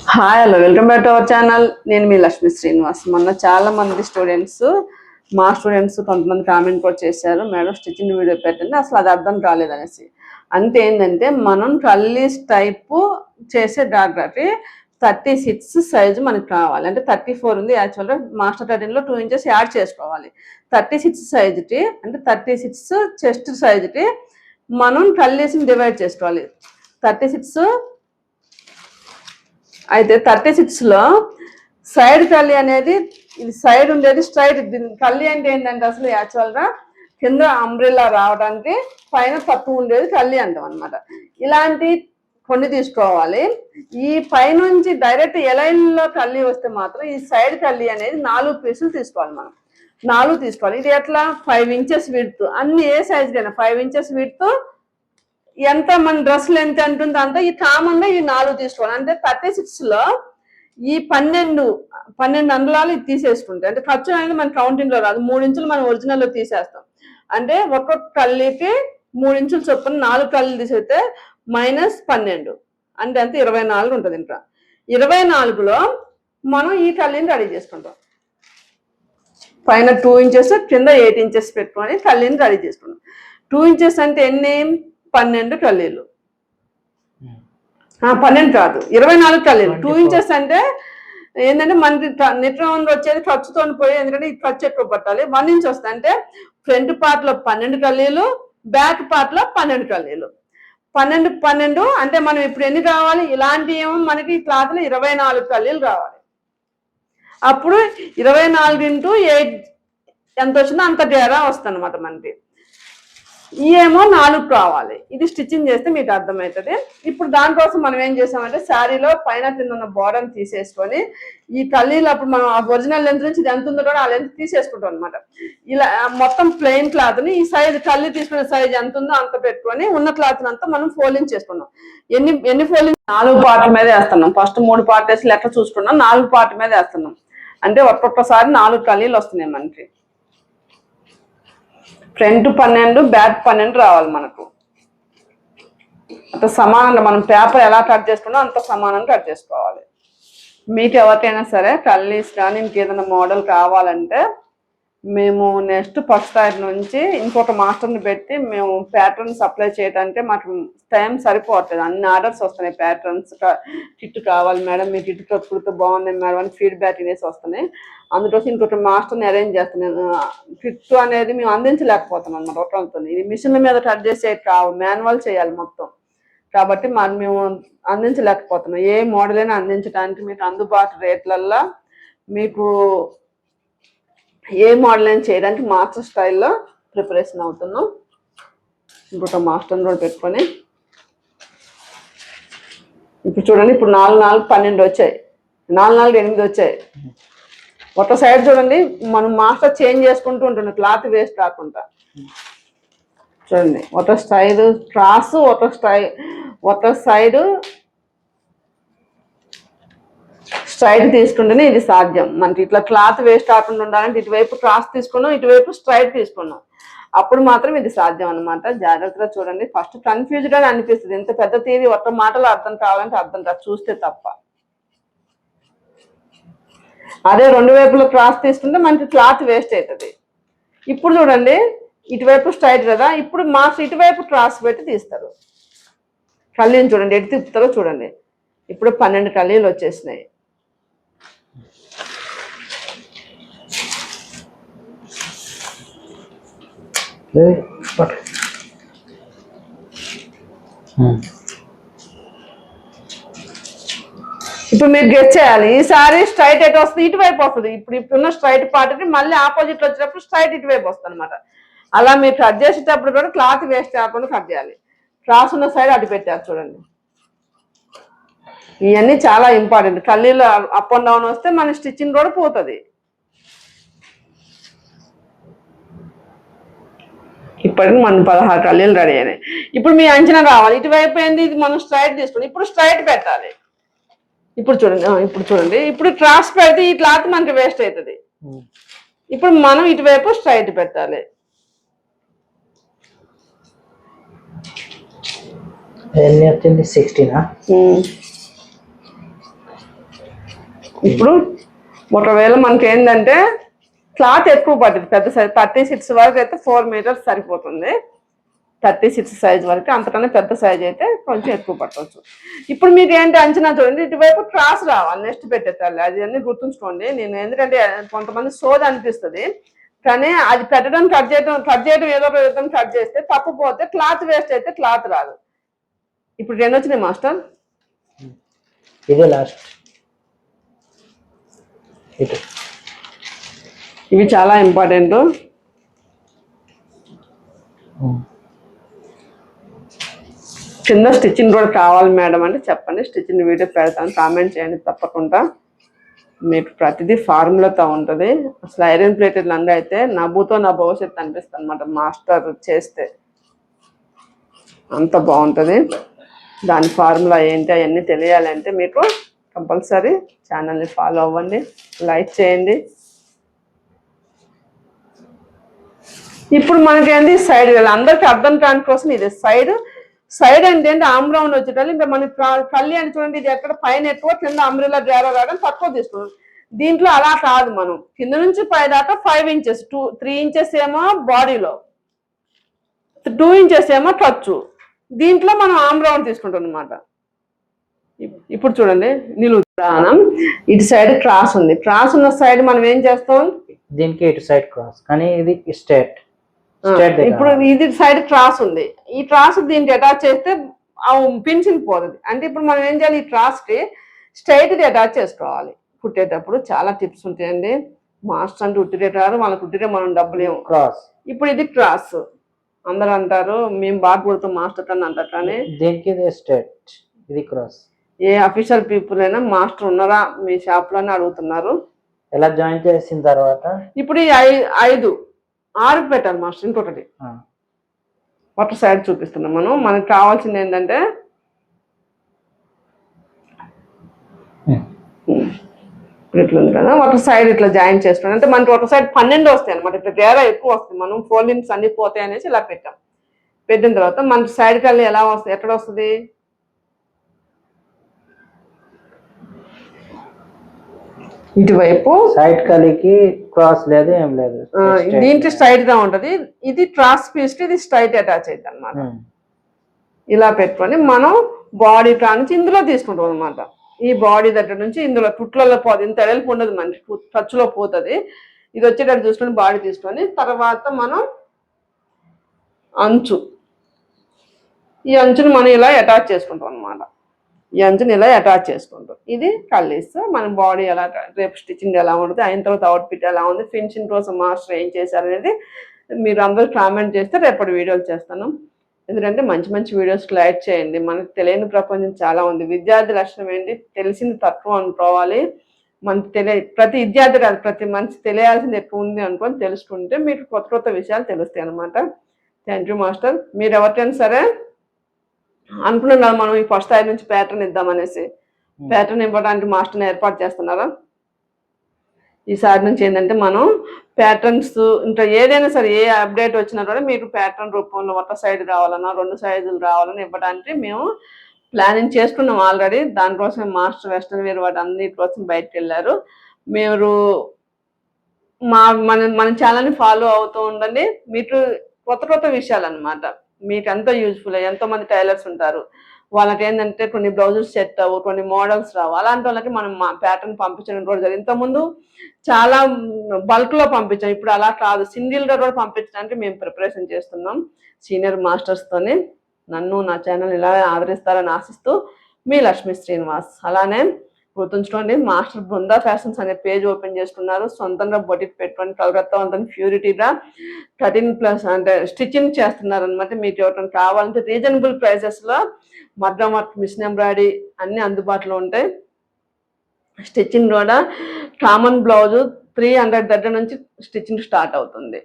Hi hello welcome back to our channel. నేను మీ లక్ష్మీ శ్రీనివాస్. మొన్న చాలా మంది మా స్టూడెంట్స్ కొంతమంది కామెంట్ కూడా చేశారు, మేడం స్టిచ్చింగ్ వీడియో పెట్టండి, అసలు అది అర్థం కాలేదనేసి. అంటే ఏంటంటే మనం ట్రల్లీస్ టైపు చేసే డాగ్రాకి 36 సైజు మనకు కావాలి. అంటే 34 ఉంది యాక్చువల్గా, మాస్టర్ 13లో 2 ఇంచెస్ యాడ్ చేసుకోవాలి. 36 సైజుకి అంటే 36 చెస్ట్ సైజుకి మనం ట్రల్లీస్ని డివైడ్ చేసుకోవాలి. 36 అయితే 36లో సైడ్ కల్లి అనేది, ఇది సైడ్ ఉండేది స్ట్రైట్. కల్లి అంటే ఏంటంటే అసలు యాక్చువల్గా కింద అంబ్రెల్లా రావడానికి పైన తక్కువ ఉండేది కల్లి అంటాం అనమాట. ఇలాంటి కొన్ని తీసుకోవాలి. ఈ పైనుంచి డైరెక్ట్ ఎలైన్లో కల్లి వస్తే మాత్రం ఈ సైడ్ కల్లి అనేది 4 పీసులు తీసుకోవాలి. మనం 4 తీసుకోవాలి. ఇది ఎట్లా 5 ఇంచెస్ విడ్త్, అన్ని ఏ సైజుకైనా 5 ఇంచెస్ విడ్త్, ఎంత మన డ్రెస్సులు ఎంత అంటుందో అంత ఈ కామన్గా ఈ 4 తీసుకోవాలి. అంటే 36లో ఈ 12 అంగుళాలు ఇది తీసేసుకుంటే, అంటే ఖర్చు అనేది మన కౌంటింగ్లో రాదు. 3 ఇంచులు మనం ఒరిజినల్లో తీసేస్తాం. అంటే ఒక్కొక్క కల్లీకి 3 ఇంచులు చొప్పున 4 కళ్ళు తీసేస్తే -12 అంటే అంతే 24 ఉంటుంది. ఇంకా 24లో మనం ఈ కల్లీని రెడీ చేసుకుంటాం. పైన 2 ఇంచెస్ కింద 8 ఇంచెస్ పెట్టుకొని కల్లీని రెడీ చేసుకుంటాం. 2 ఇంచెస్ అంటే ఎన్ని? 12 కల్లీలు. 12 కాదు, 24 కల్లీలు. 2 ఇంచెస్ అంటే ఏంటంటే మనకి నిట్రం వచ్చేది ఖర్చుతో పోయి, ఎందుకంటే ఈ ఖర్చు ఎక్కువ పట్టాలి. 1 ఇంచ్ వస్తుంది అంటే ఫ్రంట్ పార్ట్లో 12 కల్లీలు, బ్యాక్ పార్ట్లో 12 కల్లీలు. 12 అంటే మనం ఇప్పుడు ఎన్ని కావాలి? ఇలాంటి ఏమో మనకి క్లాత్లో 24 కల్లీలు కావాలి. అప్పుడు 24 × 8 ఎంత వచ్చిందో అంత డేరా వస్తుంది అనమాట మనకి. ఏమో 4 కావాలి. ఇది స్టిచ్చింగ్ చేస్తే మీకు అర్థమవుతుంది. ఇప్పుడు దానికోసం మనం ఏం చేసామంటే శారీలో పైన కింద ఉన్న బోర్డర్ని తీసేసుకొని ఈ కల్లీలు అప్పుడు మనం ఆ ఒరిజినల్ లెంత్ నుంచి ఇది ఎంత ఉందో కూడా ఆ లెంత్ తీసేసుకుంటాం అనమాట. ఇలా మొత్తం ప్లెయిన్ క్లాత్ని ఈ సైజ్ కల్లి తీసుకునే సైజ్ ఎంత ఉందో అంత పెట్టుకొని ఉన్న క్లాత్ని అంతా మనం ఫోల్డింగ్ చేసుకున్నాం. ఎన్ని ఫోల్డింగ్? 4 పార్ట్ మీద వేస్తున్నాం. ఫస్ట్ 3 పార్ట్ వేసి లెక్క చూసుకున్నాం, 4 పార్ట్ మీద వేస్తున్నాం. అంటే ఒక్కొక్కసారి 4 కల్లీలు వస్తున్నాయి మనకి. ఫ్రంట్ 12, బ్యాక్ 12 రావాలి మనకు. అంత సమానంగా మనం పేపర్ ఎలా కట్ చేసుకున్నా అంత సమానంగా కట్ చేసుకోవాలి. మీకు ఎవరికైనా సరే కల్లీస్ కానీ ఇంకేదైనా మోడల్ కావాలంటే మేము నెక్స్ట్ ఫస్ట్ ఇయర్ నుంచి ఇంకొక మాస్టర్ని పెట్టి మేము ప్యాటర్న్ సప్లై చేయడానికి మాకు టైం సరిపోవట్లేదు. అన్ని ఆర్డర్స్ వస్తున్నాయి. ప్యాటర్న్స్ కిట్ కావాలి మేడం, మీ కిట్ కుడితే బాగున్నాయి మేడం అని ఫీడ్బ్యాక్ అనేసి వస్తున్నాయి. అందుకోసం ఇంకొక మాస్టర్ని అరేంజ్ చేస్తున్నాను. కిట్ అనేది మేము అందించలేకపోతున్నాం అన్నమాట ఒకరితో. ఇది మిషన్ల మీద కట్ చేసే కావు, మాన్యువల్ చేయాలి మొత్తం. కాబట్టి మేము అందించలేకపోతున్నాం. ఏ మోడల్ అయినా అందించడానికి మీకు అందుబాటు రేట్లల్లో మీకు ఏ మోడల్ అయినా చేయడానికి మాస్టర్ స్టైల్లో ప్రిపరేషన్ అవుతున్నాం. ఇంకొక మాస్టర్ని కూడా పెట్టుకొని ఇప్పుడు చూడండి, ఇప్పుడు 4 4 12 వచ్చాయి, 4 4 8 వచ్చాయి. ఒక సైడ్ చూడండి, మనం మాస్టర్ చేంజ్ చేసుకుంటూ ఉంటున్నాం క్లాత్ వేస్ట్ కాకుండా. చూడండి, ఒక సైడ్ క్రాస్, ఒక సైడ్ స్ట్రైట్ తీసుకుంటేనే ఇది సాధ్యం. మనకి ఇట్లా క్లాత్ వేస్ట్ కాకుండా ఉండాలంటే ఇటువైపు క్రాస్ తీసుకున్నాం, ఇటువైపు స్ట్రైట్ తీసుకున్నాం, అప్పుడు మాత్రం ఇది సాధ్యం అనమాట. జాగ్రత్తగా చూడండి. ఫస్ట్ కన్ఫ్యూజ్గా అనిపిస్తుంది, ఇంత పెద్ద తీరి ఒక్క మాటలో అర్థం కావాలంటే అర్థం కాదు, చూస్తే తప్ప. అదే 2 వైపులో క్రాస్ తీసుకుంటే మనకి క్లాత్ వేస్ట్ అవుతుంది. ఇప్పుడు చూడండి, ఇటువైపు స్ట్రైట్ కదా, ఇప్పుడు మాస్టర్ ఇటువైపు క్రాస్ పెట్టి తీస్తారు. కల్లీని చూడండి ఎటు తిప్పుతారో చూడండి. ఇప్పుడు 12 కల్లీలు వచ్చేసినాయి. ఇప్పుడు మీరు గెస్ చేయాలి, ఈసారి స్ట్రైట్ ఎటు వస్తుంది? ఇటువైపు వస్తుంది. ఇప్పుడున్న స్ట్రైట్ పార్ట్కి మళ్ళీ ఆపోజిట్ వచ్చినప్పుడు స్ట్రైట్ ఇటువైపు వస్తుంది అనమాట. అలా మీరు కట్ చేసేటప్పుడు కూడా క్లాత్ వేస్ట్ కాకుండా కట్ చేయాలి. క్రాస్ ఉన్న సైడ్ అటు పెట్టారు చూడండి. ఇవన్నీ చాలా ఇంపార్టెంట్. కల్లీలు అప్ అండ్ డౌన్ వస్తే మన స్టిచ్చింగ్ కూడా పోతుంది. ఇప్పటికి మనం 16 కల్లీలు రెడీ అయినాయి. ఇప్పుడు మీ అంచనా రావాలి, ఇటువైపు ఏంది, ఇది మనం స్ట్రైట్ తీసుకుని ఇప్పుడు స్ట్రైట్ పెట్టాలి. ఇప్పుడు చూడండి, ఇప్పుడు క్రాస్ పెడితే ఈ క్లాత్ మనకి వేస్ట్ అవుతుంది. ఇప్పుడు మనం ఇటువైపు స్ట్రైట్ పెట్టాలి. ఎన్ని వచ్చింది? 16. ఇప్పుడు ఒకవేళ మనకి ఏంటంటే క్లాత్ ఎక్కువ పడుతుంది, పెద్ద సైజ్ 36 వరకు అయితే 4 మీటర్స్ సరిపోతుంది. 36 సైజ్ వరకు, అంతకన్నా పెద్ద సైజ్ అయితే కొంచెం ఎక్కువ పట్టవచ్చు. ఇప్పుడు మీకు ఏంటి అంచనా చూడండి, ఇటువైపు క్రాస్ రావాలి నెక్స్ట్ పెట్టే తల్లి, అది అన్ని గుర్తుంచుకోండి. నేను ఎందుకంటే కొంతమంది సోది అనిపిస్తుంది, కానీ అది పెట్టడం కట్ చేయడం ఏదో ఒక విధంగా కట్ చేస్తే తప్పుపోతే క్లాత్ వేస్ట్ అయితే క్లాత్ రాదు. ఇప్పుడు 2 వచ్చినాయి మాస్టర్, ఇదే లాస్ట్. ఇవి చాలా ఇంపార్టెంట్. కింద స్టిచ్చింగ్ కూడా కావాలి మేడం అంటే చెప్పండి, స్టిచ్చింగ్ వీడియో పెడతాను, కామెంట్ చేయండి తప్పకుండా. మీకు ప్రతిదీ ఫార్ములాతో ఉంటుంది. అసలు ఐరన్ ప్లేటెడ్ లంగా అయితే నవ్వుతో నా భవిష్యత్తు అనిపిస్తుంది అనమాట, మాస్టర్ చేస్తే అంత బాగుంటుంది. దాని ఫార్ములా ఏంటి అవన్నీ తెలియాలంటే మీకు కంపల్సరీ ఛానల్ని ఫాలో అవ్వండి, లైక్ చేయండి. ఇప్పుడు మనకేంటి సైడ్ అందరికీ అర్థం కాని కోసం ఇది సైడ్ అంటే ఆమ్ రౌండ్ వచ్చేటప్పుడు ఇంకా మన కళ్ళి అని చూడండి, ఇది ఎక్కడ పైన ఎక్కువ కింద అంబ్రెల్లా డ్రైవర్ రావడం తక్కువ తీసుకున్నాం. దీంట్లో అలా కాదు, మనం కింద నుంచి పై దాకా 5 ఇంచెస్, 3 ఇంచెస్ ఏమో బాడీలో, 2 ఇంచెస్ ఏమో టచ్. దీంట్లో మనం ఆమ్ రౌండ్ తీసుకుంటాం అనమాట. ఇప్పుడు చూడండి నిలువుదానం, ఇటు సైడ్ క్రాస్ ఉంది, క్రాస్ ఉన్న సైడ్ మనం ఏం చేస్తాం, దీనికి ఇటు సైడ్ క్రాస్, కానీ ఇది స్ట్రైట్. ఇప్పుడు ఇది సైడ్ క్రాస్ ఉంది, ఈ క్రాస్ దీనికి అటాచ్ చేస్తే పెన్సిల్ పోతుంది. అంటే ఇప్పుడు మనం ఏం చేయాలి, ఈ క్రాస్ కి స్ట్రైట్ అటాచ్ చేసుకోవాలి. కుట్టేటప్పుడు చాలా టిప్స్ ఉంటాయండి. మాస్టర్ అంటే ఉట్టిరేటారు, వాళ్ళకి ఉట్టిరే మనం డబ్బులు ఏమో. క్రాస్ ఇప్పుడు ఇది క్రాస్, అందరు అంటారు మేము బాగా కుడతాం మాస్టర్ అని అంటారు, కానీ దీనికి ఇది స్ట్రైట్, ఇది క్రాస్. ఏ అఫీషియల్ పీపుల్ అయినా మాస్టర్ ఉన్నారా మీ షాప్ లోనే అడుగుతున్నారు. ఎలా జాయిన్ చేసిన తర్వాత ఇప్పుడు ఈ 6 పెట్టాలి మాస్టర్. ఇంకొకటి ఒక సైడ్ చూపిస్తున్నాం మనం, మనకు కావాల్సింది ఏంటంటే ఇట్లా ఉంది కదా, ఒక సైడ్ ఇట్లా జాయిన్ చేస్తున్నాం అంటే మనకి ఒక సైడ్ 12 వస్తాయి అనమాట. ఇట్లా గేర ఎక్కువ వస్తాయి, మనం ఫోల్డింగ్స్ అన్ని పోతాయి అనేసి ఇలా పెట్టాం. పెట్టిన తర్వాత మన సైడ్ కల్లి ఎలా వస్తుంది, ఎక్కడ వస్తుంది, ఇటువైపు సైడ్ కలికి క్రాస్ లేదు ఏం లేదు, దీంట్లో స్ట్రైట్ గా ఉంటది. ఇది క్రాస్ పీస్ కి ఇది స్ట్రైట్ అటాచ్ అవుతుంది అనమాట. ఇలా పెట్టుకొని మనం బాడీ కానించి ఇందులో తీసుకుంటాం అనమాట. ఈ బాడీ దగ్గర నుంచి ఇందులో టుట్లలో పోతుంది, ఇంత వెడల్పు ఉండదు, మనకి టచ్ లో పోతుంది. ఇది వచ్చేటట్టు చూసుకొని బాడీ తీసుకొని తర్వాత మనం అంచు, ఈ అంచుని మనం ఇలా అటాచ్ చేసుకుంటాం అనమాట. ఈ అంచుని ఇలా అటాచ్ చేసుకుంటాం. ఇది కల్లీస్, మన బాడీ ఎలా రేపు స్టిచ్చింగ్ ఎలా ఉంటుంది, అయిన తర్వాత అవుట్ఫిట్ ఎలా ఉంది, ఫినిషింగ్ కోసం మాస్టర్ ఏం చేశారు అనేది మీరు అందరూ కామెంట్ చేస్తే రేపటి వీడియోలు చేస్తాను. ఎందుకంటే మంచి మంచి వీడియోస్ లైక్ చేయండి. మనకు తెలియని ప్రపంచం చాలా ఉంది. విద్యార్థి లక్షణం ఏంటి, తెలిసింది తక్కువ అనుకోవాలి. మనకు ప్రతి విద్యార్థి కాదు, ప్రతి మనిషి తెలియాల్సింది ఎక్కువ ఉంది అనుకొని తెలుసుకుంటే మీకు కొత్త కొత్త విషయాలు తెలుస్తాయి అనమాట. Thank you master. మీరు ఎవరికైనా సరే అనుకున్నాం కదా మనం ఈ ఫస్ట్ టైం నుంచి ప్యాటర్న్ ఇద్దామనేసి, ప్యాటర్న్ ఇవ్వడానికి మాస్టర్ని ఏర్పాటు చేస్తున్నారా? ఈసారి నుంచి ఏంటంటే మనం ప్యాటర్న్స్ ఇంకా ఏదైనా సరే ఏ అప్డేట్ వచ్చినా కూడా మీకు ప్యాటర్న్ రూపంలో ఒక సైడ్ కావాలన్నా 2 సైజులు రావాలని ఇవ్వడానికి మేము ప్లానింగ్ చేసుకున్నాం ఆల్రెడీ. దానికోసం మాస్టర్ వెస్టర్న్ వేర్ వాటి అన్నిటి కోసం బయటకు వెళ్ళారు. మీరు మన ఛానల్ని ఫాలో అవుతూ ఉండండి. మీకు కొత్త కొత్త విషయాలు అనమాట, మీకు ఎంతో యూజ్ఫుల్. ఎంతో మంది టైలర్స్ ఉంటారు, వాళ్ళకి ఏంటంటే కొన్ని బ్లౌజెస్ సెట్ అవ్వు, కొన్ని మోడల్స్ రావు, అలాంటి వాళ్ళకి మనం ప్యాటర్న్ పంపించడం కూడా జరిగింది. ఇంతకుముందు చాలా బల్క్ లో పంపించాం, ఇప్పుడు అలా కాదు, సింగిల్ గా కూడా పంపించడానికి మేము ప్రిపరేషన్ చేస్తున్నాం సీనియర్ మాస్టర్స్ తోని. నన్ను నా ఛానల్ ఇలా ఆదరిస్తారని ఆశిస్తూ మీ లక్ష్మీ శ్రీనివాస్. అలానే గుర్తుంచుకోండి, మాస్టర్ బృందా ఫ్యాషన్స్ అనే పేజ్ ఓపెన్ చేసుకున్నారు. సొంతంగా బొటిక్ పెట్టుకొని కలకత్తా అంతా ప్యూరిటీగా 13+ అంటే స్టిచ్చింగ్ చేస్తున్నారు అనమాట. మీకు ఎవరికైనా కావాలంటే రీజనబుల్ ప్రైసెస్ లో మగ్గం వర్క్, మిషన్ ఎంబ్రాయిడరీ అన్ని అందుబాటులో ఉంటాయి. స్టిచ్చింగ్ కూడా కామన్ బ్లౌజ్ 300 దగ్గర నుంచి స్టిచ్చింగ్ స్టార్ట్ అవుతుంది.